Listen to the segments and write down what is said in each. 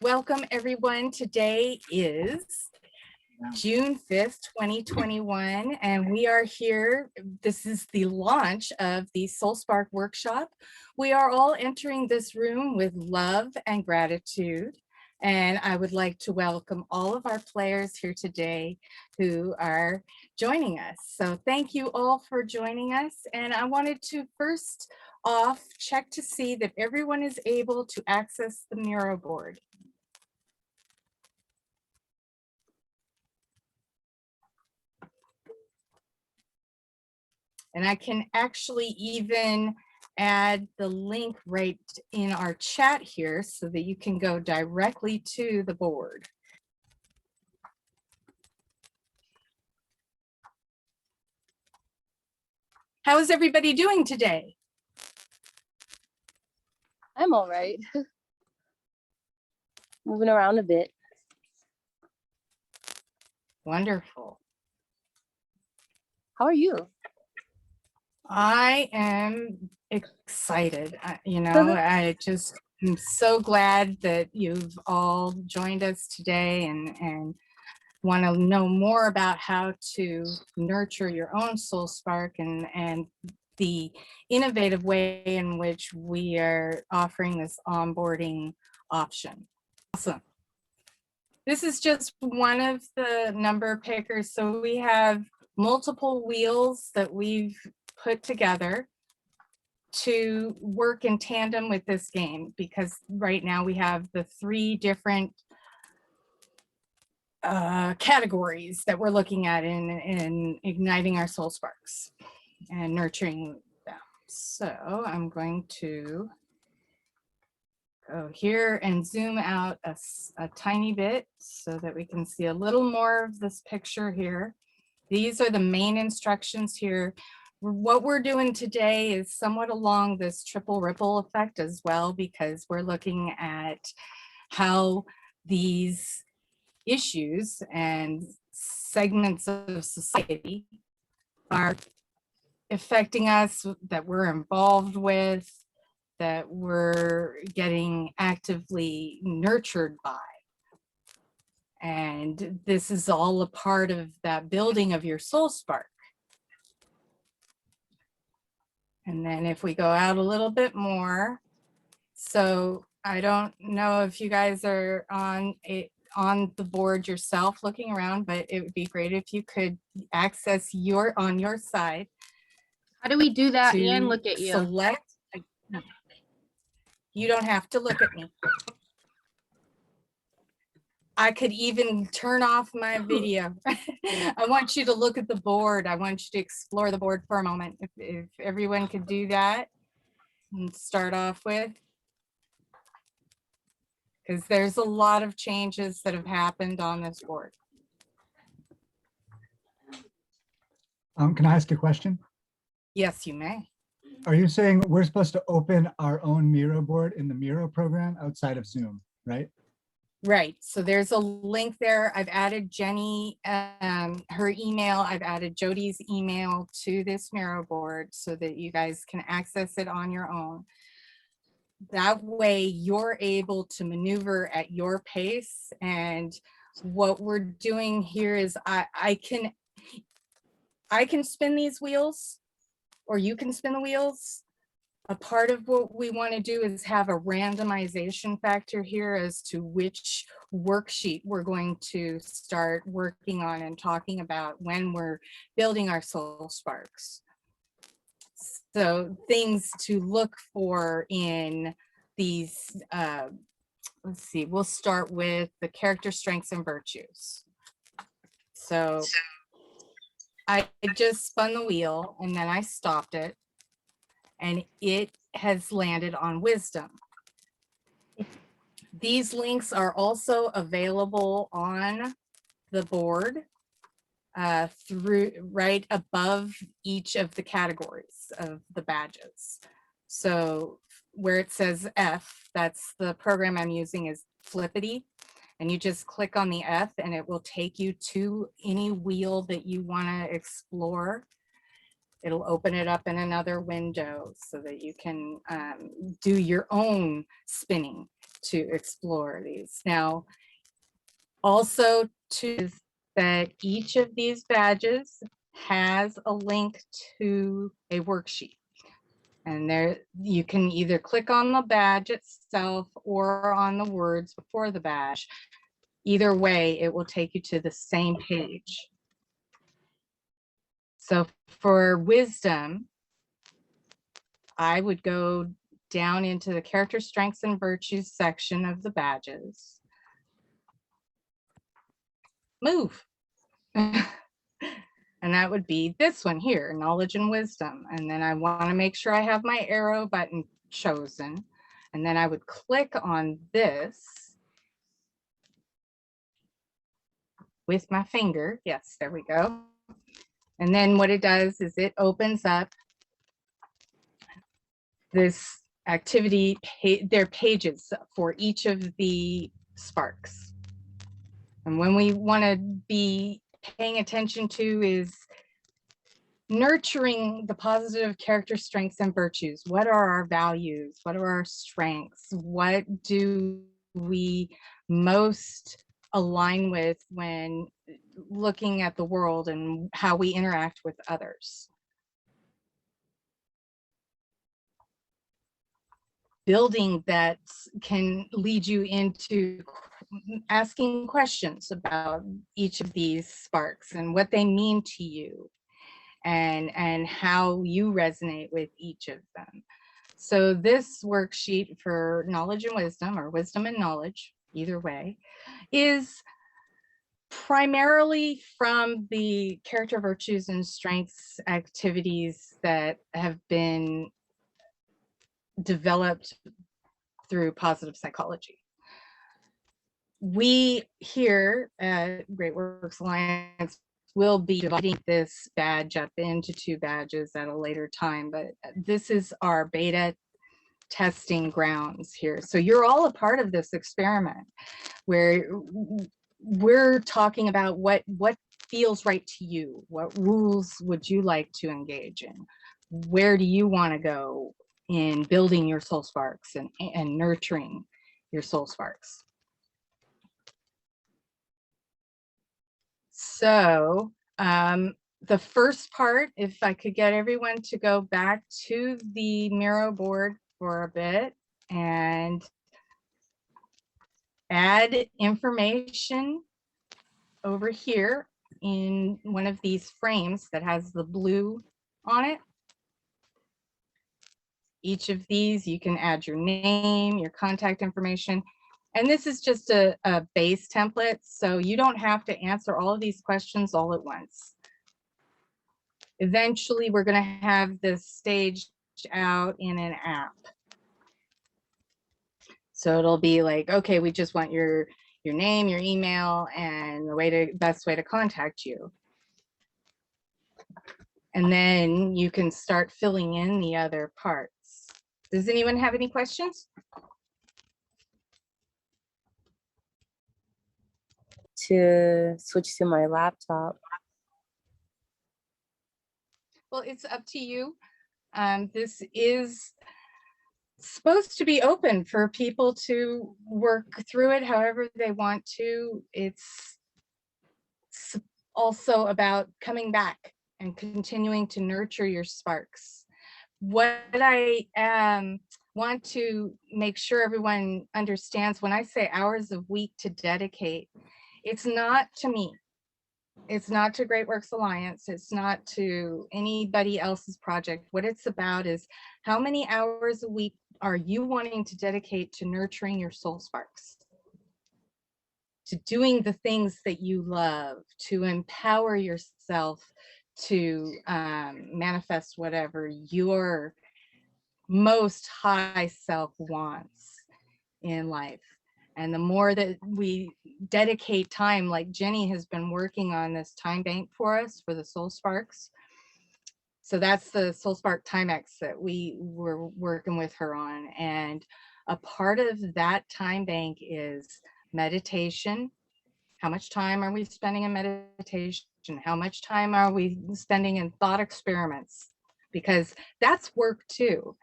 Welcome everyone. Today is June 5th, 2021, and we are here. This is the launch of the SoulSpark workshop. We are all entering this room with love and gratitude. And I would like to welcome all of our players here today who are joining us. So thank you all for joining us. And I wanted to first off check to see that everyone is able to access the Miro board. And I can actually even add the link right in our chat here so that you can go directly to the board. How is everybody doing today? I'm all right. Moving around a bit. Wonderful. How are you? I am excited. I just am so glad that you've all joined us today and want to know more about how to nurture your own soul spark and the innovative way in which we are offering this onboarding option. Awesome. This is just one of the number pickers. So we have multiple wheels that we've put together to work in tandem with this game, because right now we have the 3 different categories that we're looking at in igniting our soul sparks and nurturing them. So I'm going to go here and zoom out a tiny bit so that we can see a little more of this picture here. These are the main instructions here. What we're doing today is somewhat along this triple ripple effect as well, because we're looking at how these issues and segments of society are affecting us, that we're involved with, that we're getting actively nurtured by. And this is all a part of that building of your soul spark. And then if we go out a little bit more, so I don't know if you guys are on the board yourself looking around, but it would be great if you could access on your side. How do we do that and look at you? Select. You don't have to look at me. I could even turn off my video. I want you to look at the board. I want you to explore the board for a moment. If everyone could do that and start off with. Because there's a lot of changes that have happened on this board. Can I ask a question? Yes, you may. Are you saying we're supposed to open our own Miro board in the Miro program outside of Zoom, right? Right. So there's a link there. I've added Geni, her email. I've added Jody's email to this Miro board so that you guys can access it on your own. That way you're able to maneuver at your pace. And what we're doing here is I can spin these wheels, or you can spin the wheels. A part of what we want to do is have a randomization factor here as to which worksheet we're going to start working on and talking about when we're building our soul sparks. So things to look for in these, let's see, we'll start with the character strengths and virtues. So I just spun the wheel and then I stopped it, and it has landed on wisdom. These links are also available on the board through right above each of the categories of the badges. So where it says F, that's the program I'm using is Flippity. And you just click on the F and it will take you to any wheel that you want to explore. It'll open it up in another window so that you can do your own spinning. to explore these. Now, also to that each of these badges has a link to a worksheet. And there you can either click on the badge itself or on the words before the badge. Either way, it will take you to the same page. So for wisdom, I would go down into the character strengths and virtues section of the badges. Move. And that would be this one here, knowledge and wisdom. And then I want to make sure I have my arrow button chosen. And then I would click on this with my finger. Yes, there we go. And then what it does is it opens up this activity, their pages for each of the sparks. And when we want to be paying attention to is nurturing the positive character strengths and virtues. What are our values? What are our strengths? What do we most align with when looking at the world and how we interact with others? Building that can lead you into asking questions about each of these sparks and what they mean to you and how you resonate with each of them. So this worksheet for knowledge and wisdom, or wisdom and knowledge, either way, is primarily from the character virtues and strengths activities that have been developed through positive psychology. We here at Great Works Alliance will be dividing this badge up into 2 badges at a later time, but this is our beta testing grounds here. So you're all a part of this experiment where we're talking about what feels right to you. What rules would you like to engage in? Where do you want to go in building your soul sparks and nurturing your soul sparks? So the first part, if I could get everyone to go back to the Miro board for a bit and add information over here in one of these frames that has the blue on it. Each of these, you can add your name, your contact information. And this is just a base template, so you don't have to answer all of these questions all at once. Eventually, we're going to have this staged out in an app. So it'll be like, okay, we just want your name, your email, and the best way to contact you. And then you can start filling in the other parts. Does anyone have any questions? To switch to my laptop. Well, it's up to you. This is supposed to be open for people to work through it however they want to. It's also about coming back and continuing to nurture your sparks. What I want to make sure everyone understands, when I say hours a week to dedicate, it's not to me. It's not to Great Works Alliance. It's not to anybody else's project. What it's about is how many hours a week are you wanting to dedicate to nurturing your soul sparks, to doing the things that you love, to empower yourself to manifest whatever your most high self wants in life. And the more that we dedicate time, like Geni has been working on this time bank for us for the soul sparks. So that's the SoulSpark Timex that we were working with her on. And a part of that time bank is meditation. How much time are we spending in meditation? How much time are we spending in thought experiments? Because that's work too.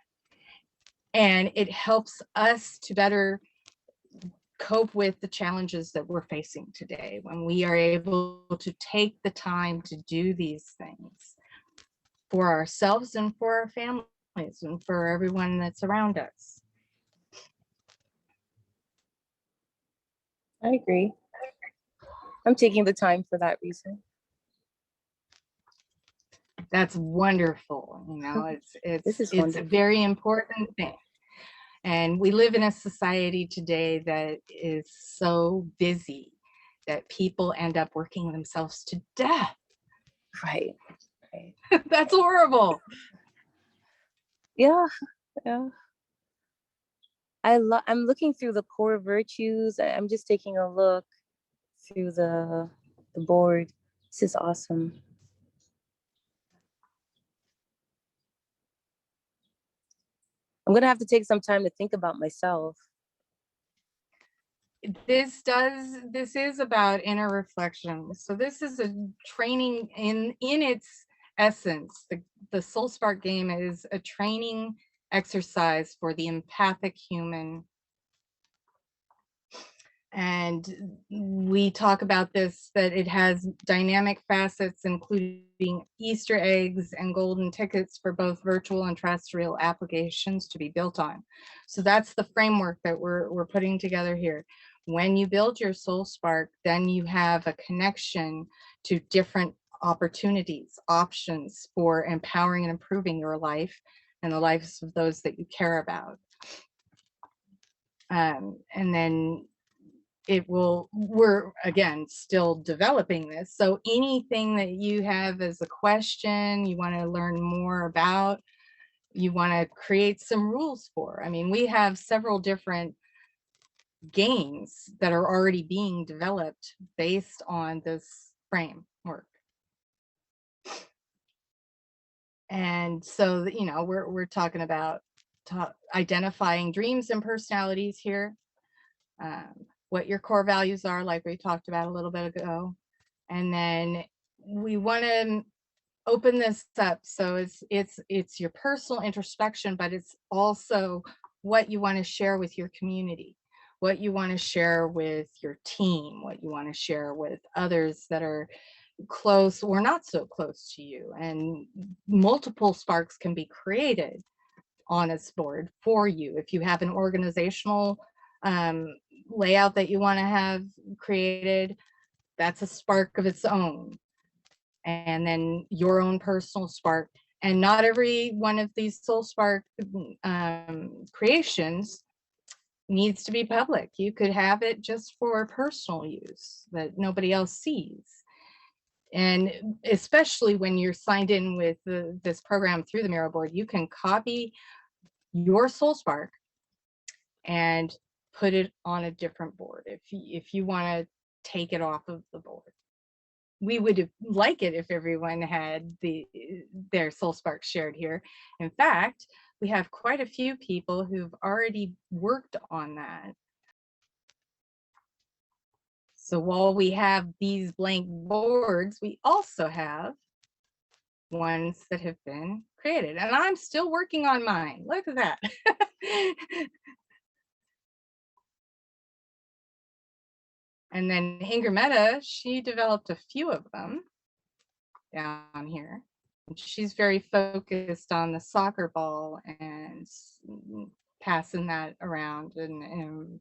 And it helps us to better cope with the challenges that we're facing today, when we are able to take the time to do these things for ourselves and for our families and for everyone that's around us. I agree. I'm taking the time for that reason. That's wonderful. You know, This is it's a wonderful. very important thing. And we live in a society today that is so busy that people end up working themselves to death. Right. Right. That's horrible. Yeah. Yeah. I'm looking through the core virtues. I'm just taking a look through the board. This is awesome. I'm gonna have to take some time to think about myself. This is about inner reflection. So this is a training in its essence. The SoulSpark game is a training exercise for the empathic human. And we talk about this, that it has dynamic facets, including Easter eggs and golden tickets for both virtual and terrestrial applications to be built on. So that's the framework that we're putting together here. When you build your SoulSpark, then you have a connection to different opportunities, options for empowering and improving your life and the lives of those that you care about. And then we're again still developing this, so anything that you have as a question you want to learn more about, you want to create some rules for, I mean, we have several different games that are already being developed based on this framework. And so, you know, we're talking about identifying dreams and personalities here, what your core values are, like we talked about a little bit ago. And then we want to open this up so it's your personal introspection, but it's also what you want to share with your community, what you want to share with your team, what you want to share with others that are close or not so close to you. And multiple sparks can be created on a board for you. If you have an organizational layout that you want to have created, that's a spark of its own. And then your own personal spark. And not every one of these SoulSpark creations needs to be public. You could have it just for personal use that nobody else sees. And especially when you're signed in with this program through the Miro board, you can copy your SoulSpark and put it on a different board if you want to take it off of the board. We would like it if everyone had their SoulSpark shared here. In fact, we have quite a few people who've already worked on that. So while we have these blank boards, we also have ones that have been created. And I'm still working on mine. Look at that. And then Ingrametta, she developed a few of them down here. She's very focused on the soccer ball and passing that around. And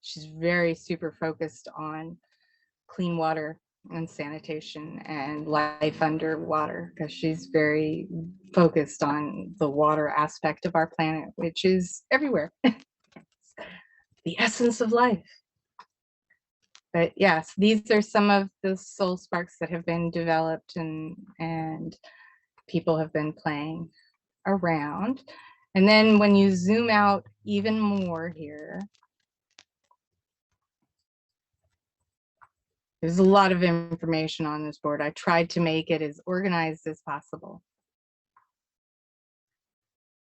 she's very super focused on clean water and sanitation and life underwater, because she's very focused on the water aspect of our planet, which is everywhere. The essence of life. But yes, these are some of the soul sparks that have been developed and people have been playing around. And then when you zoom out even more here, there's a lot of information on this board. I tried to make it as organized as possible.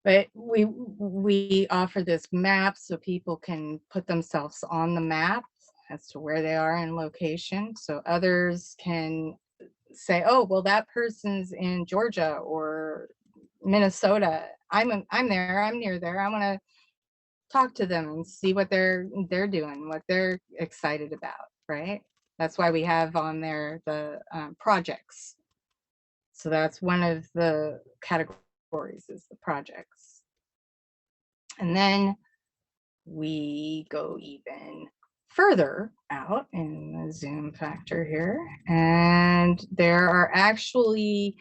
But we offer this map so people can put themselves on the map as to where they are in location. So others can say, oh, well, that person's in Georgia or Minnesota. I'm there, I'm near there. I want to talk to them and see what they're doing, what they're excited about, right? That's why we have on there the projects. So that's one of the categories, is the projects. And then we go even further out in the zoom factor here, and there are actually,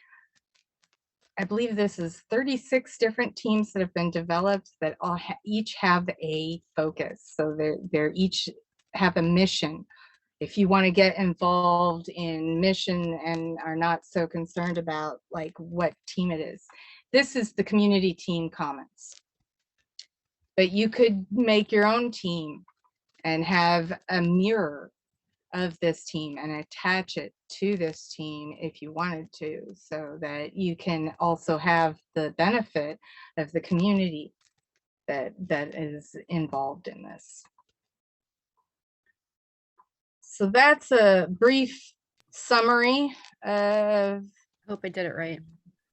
I believe this is 36 different teams that have been developed that all each have a focus. So they're each have a mission. If you want to get involved in mission and are not so concerned about like what team it is, this is the community team commons. But you could make your own team and have a mirror of this team and attach it to this team if you wanted to, so that you can also have the benefit of the community that is involved in this. So that's a brief summary of. Hope I did it right.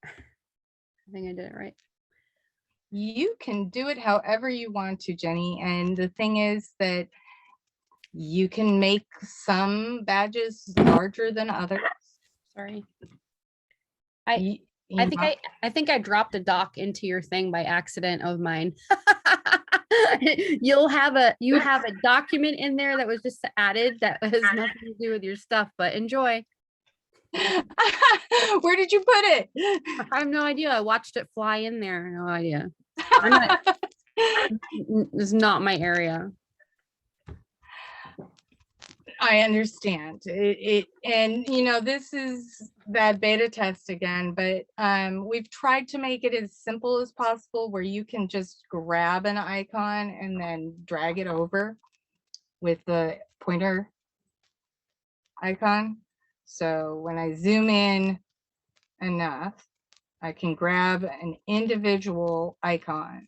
I think I did it right. You can do it however you want to, Jenny. And the thing is that you can make some badges larger than others. Sorry. You I think know, I think I dropped a doc into your thing by accident of mine. You have a document in there that was just added that has nothing to do with your stuff, but enjoy. where did you put it? I have no idea. I watched it fly in there. No idea. It's not my area. I understand it, and you know, this is that beta test again, but we've tried to make it as simple as possible, where you can just grab an icon and then drag it over with the pointer icon. So when I zoom in enough, I can grab an individual icon.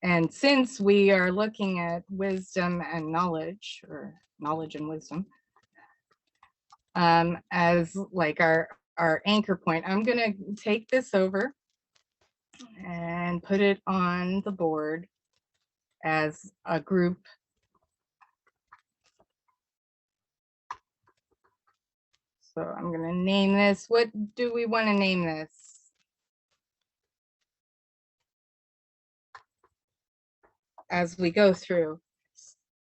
And since we are looking at wisdom and knowledge, or knowledge and wisdom, as like our anchor point, I'm gonna take this over and put it on the board as a group. So I'm gonna name this. What do we want to name this? As we go through,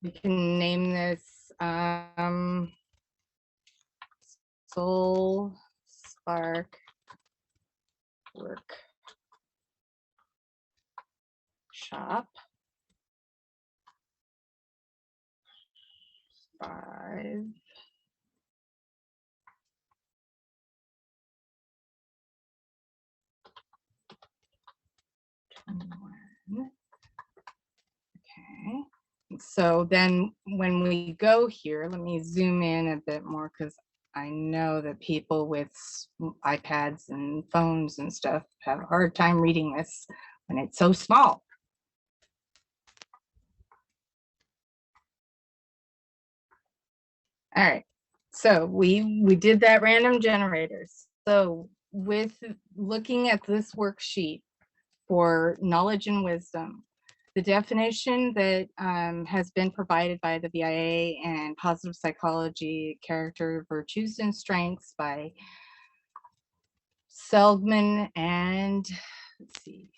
we can name this SoulSpark Workshop 5. Okay, so then when we go here, let me zoom in a bit more, because I know that people with iPads and phones and stuff have a hard time reading this when it's so small. All right, so we did that random generator. So with looking at this worksheet for knowledge and wisdom, the definition that has been provided by the VIA and positive psychology, character, virtues, and strengths by Seligman and, let's see,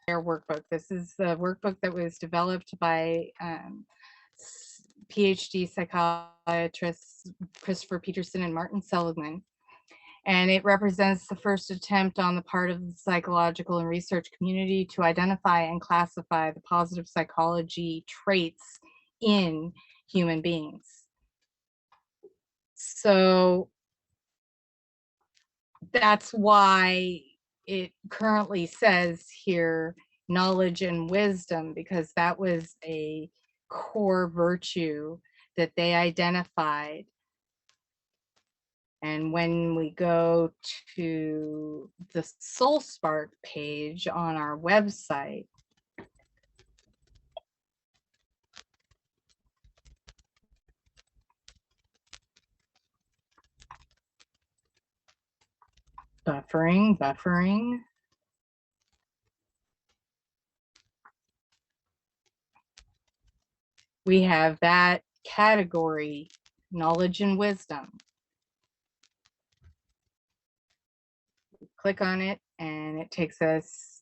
their workbook. This is the workbook that was developed by PhD psychiatrists Christopher Peterson and Martin Seligman. And it represents the first attempt on the part of the psychological and research community to identify and classify the positive psychology traits in human beings. So that's why it currently says here knowledge and wisdom, because that was a core virtue that they identified. And when we go to the SoulSpark page on our website, Buffering. We have that category, knowledge and wisdom. Click on it and it takes us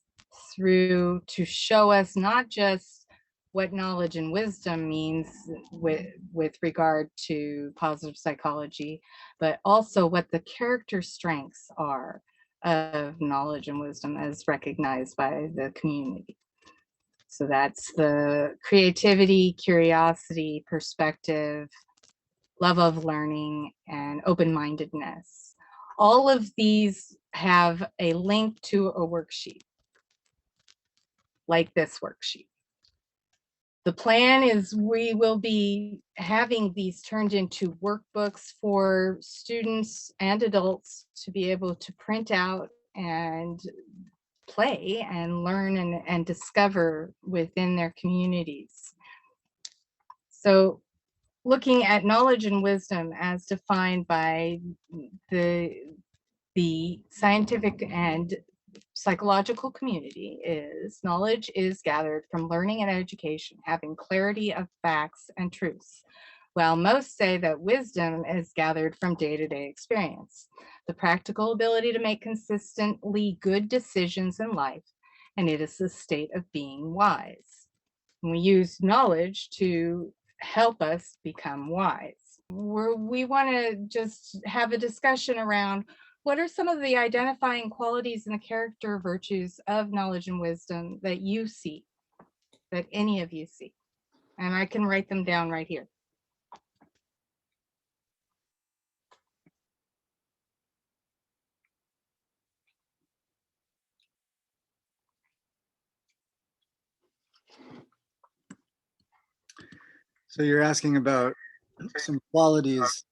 through to show us not just what knowledge and wisdom means with regard to positive psychology, but also what the character strengths are of knowledge and wisdom as recognized by the community. So that's the creativity, curiosity, perspective, love of learning, and open-mindedness. All of these have a link to a worksheet, like this worksheet. The plan is we will be having these turned into workbooks for students and adults to be able to print out and play and learn and discover within their communities. So looking at knowledge and wisdom as defined by the scientific and psychological community is knowledge is gathered from learning and education, having clarity of facts and truths, while most say that wisdom is gathered from day-to-day experience, the practical ability to make consistently good decisions in life, and it is the state of being wise. And we use knowledge to help us become wise. We want to just have a discussion around what are some of the identifying qualities and the character virtues of knowledge and wisdom that you see, that any of you see? And I can write them down right here. So you're asking about some qualities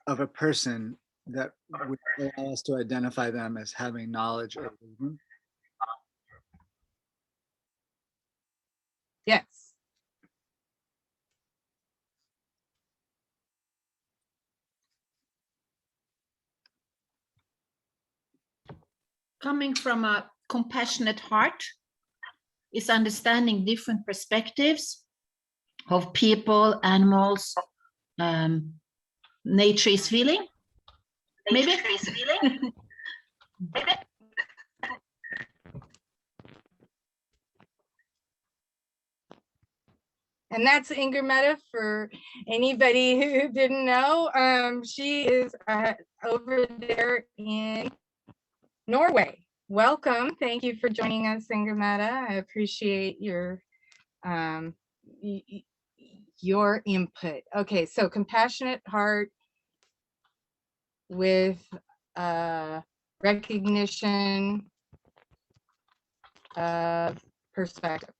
of a person that would allow us to identify them as having knowledge or wisdom? Yes. Coming from a compassionate heart is understanding different perspectives of people, animals, nature is feeling. Maybe. And that's Ingermetta for anybody who didn't know. She is over there in Norway. Welcome. Thank you for joining us, Ingermetta. I appreciate your input. Okay, so compassionate heart with recognition of perspective.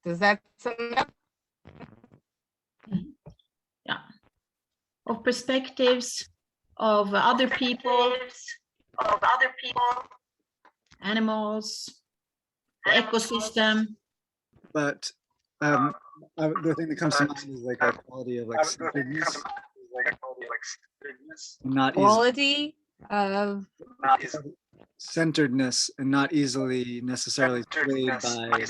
Does that sum it up? Yeah. Of perspectives of other people, animals, the ecosystem. But the thing that comes to mind is like a quality of like centeredness. Not Quality of centeredness and not easily necessarily swayed by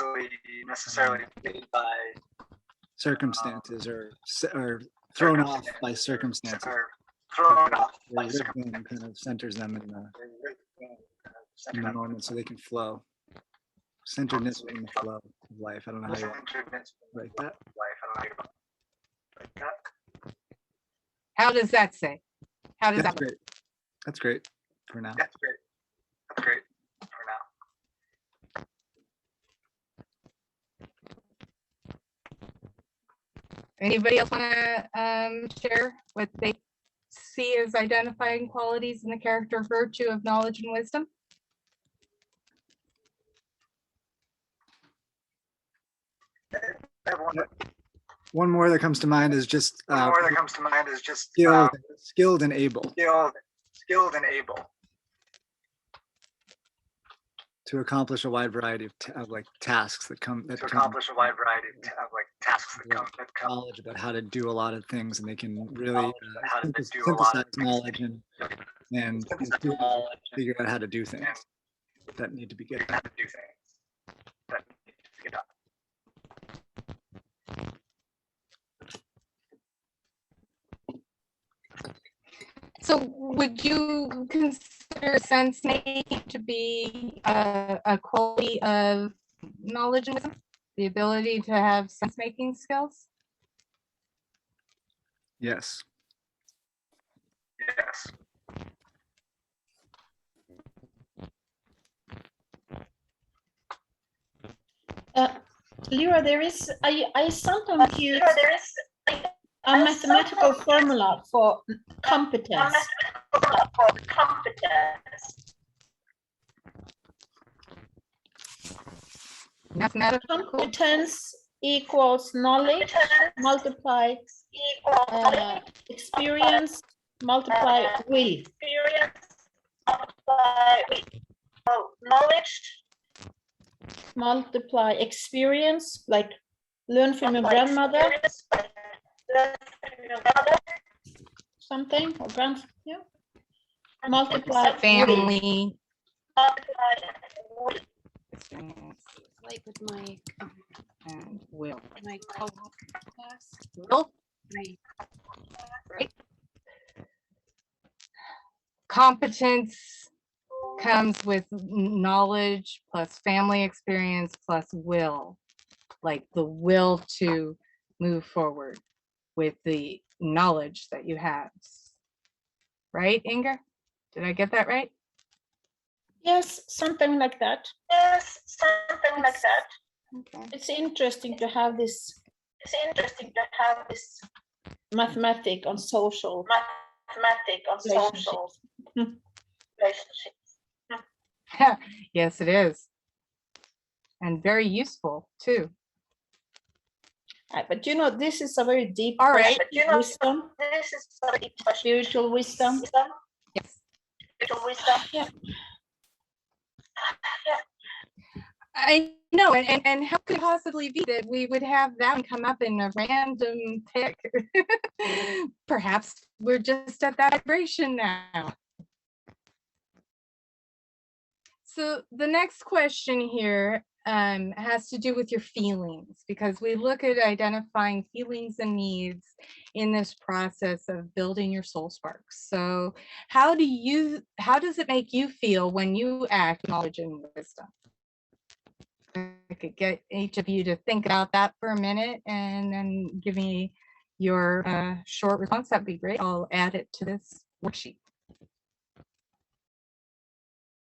circumstances or thrown off by circumstances. Wisdom kind of centers them in the moment so they can flow. Centeredness in the flow of life. I don't know how you write that. How does that say? How does That's that? great. That's great for now. Anybody else want to share what they see as identifying qualities in the character virtue of knowledge and wisdom? One more that comes to mind is just skilled and able. To accomplish a wide variety of like tasks that come that To come accomplish a wide variety of like tasks that come knowledge about how to do a lot of things, and they can really how to do a lot synthesize of things. knowledge and figure out how to do things that need to be good. How to do things that need to get done. So would you consider sense making to be a quality of knowledge and wisdom? The ability to have sense making skills? Yes. Yes. Lyra, there is, I sometimes use a mathematical formula for competence. Mathematical? Competence equals knowledge multiply experience multiply will. Knowledge Multiply experience, like learn from your grandmother, something, or yeah. Multiply will. Family. Like with my And will. my co-op class. Will? Right. Right. Competence comes with knowledge plus family experience plus will, like the will to move forward with the knowledge that you have. Right, Inger? Did I get that right? Yes, something like that. Yes, something like that. Okay. It's interesting to have this. It's interesting to have this mathematic on social. Mathematic on social relationships. Yes, it is. And very useful too. But you know, this is a very deep All right. question, wisdom. This is a deep spiritual wisdom. Yes. Spiritual wisdom. Yeah. I know, and how could it possibly be that we would have that one come up in a random pick? Perhaps we're just at that vibration now. So the next question here has to do with your feelings, because we look at identifying feelings and needs in this process of building your soul sparks. So how does it make you feel when you act with knowledge and wisdom? I could get each of you to think about that for a minute and then give me your short response. That'd be great. I'll add it to this worksheet.